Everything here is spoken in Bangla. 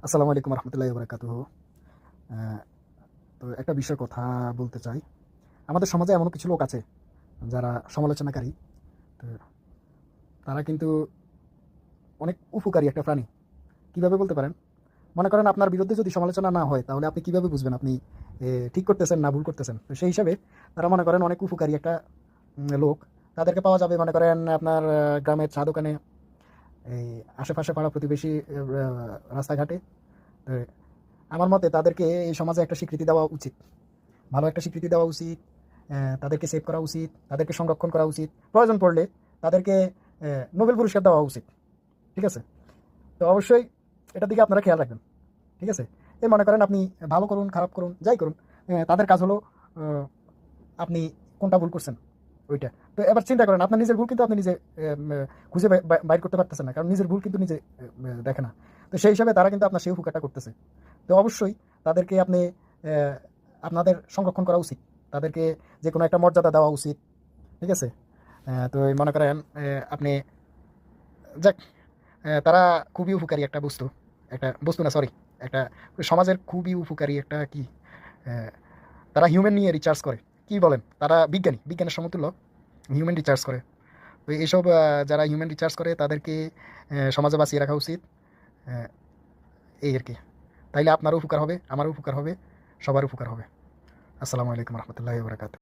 আসসালামু আলাইকুম রহমতুল্লাহি বারাকাতুহু। আহ, তো একটা বিষয় কথা বলতে চাই। আমাদের সমাজে এমন কিছু লোক আছে যারা সমালোচনাকারী। তো তারা কিন্তু অনেক উপকারী একটা প্রাণী। কিভাবে বলতে পারেন? মনে করেন আপনার বিরুদ্ধে যদি সমালোচনা না হয় তাহলে আপনি কিভাবে বুঝবেন আপনি ঠিক করতেছেন না ভুল করতেছেন? তো সেই হিসাবে তারা মনে করেন অনেক উপকারী একটা লোক। তাদেরকে পাওয়া যাবে মনে করেন আপনার গ্রামের চা দোকানে, এই আশেপাশে পাড়া প্রতিবেশী, রাস্তাঘাটে। তো আমার মতে তাদেরকে এই সমাজে একটা স্বীকৃতি দেওয়া উচিত, ভালো একটা স্বীকৃতি দেওয়া উচিত। তাদেরকে সেভ করা উচিত, তাদেরকে সংরক্ষণ করা উচিত, প্রয়োজন পড়লে তাদেরকে নোবেল পুরস্কার দেওয়া উচিত। ঠিক আছে? তো অবশ্যই এটার দিকে আপনারা খেয়াল রাখবেন। ঠিক আছে? এই মনে করেন আপনি ভালো করুন খারাপ করুন যাই করুন, তাদের কাজ হলো আপনি কোনটা ভুল করছেন ওইটা। তো এবার চিন্তা করেন, আপনার নিজের ভুল কিন্তু আপনি নিজে খুঁজে বাইর করতে পারতেছেন না, কারণ নিজের ভুল কিন্তু নিজে দেখে না। তো সেই হিসাবে তারা কিন্তু আপনার সেই উপকারটা করতেছে। তো অবশ্যই তাদেরকে আপনি আপনাদের সংরক্ষণ করা উচিত, তাদেরকে যে কোনো একটা মর্যাদা দেওয়া উচিত। ঠিক আছে? তো এই মনে করেন আপনি যাক, তারা খুবই উপকারী একটা বস্তু, একটা বস্তু না সরি, একটা সমাজের খুবই উপকারী একটা কি, আহ, তারা হিউম্যান নিয়ে রিচার্জ করে। কি বলেন? তারা বিজ্ঞানের সমতুল্য হিউম্যান রিচার্জ করে। তো এইসব যারা হিউম্যান রিচার্জ করে তাদেরকে সমাজে বাঁচিয়ে রাখা উচিত। আহ, এই আর কি। তাইলে আপনারও উপকার হবে, আমারও উপকার হবে, সবার উপকার হবে। আসসালামু আলাইকুম রহমতুল্লাহ বরকাত।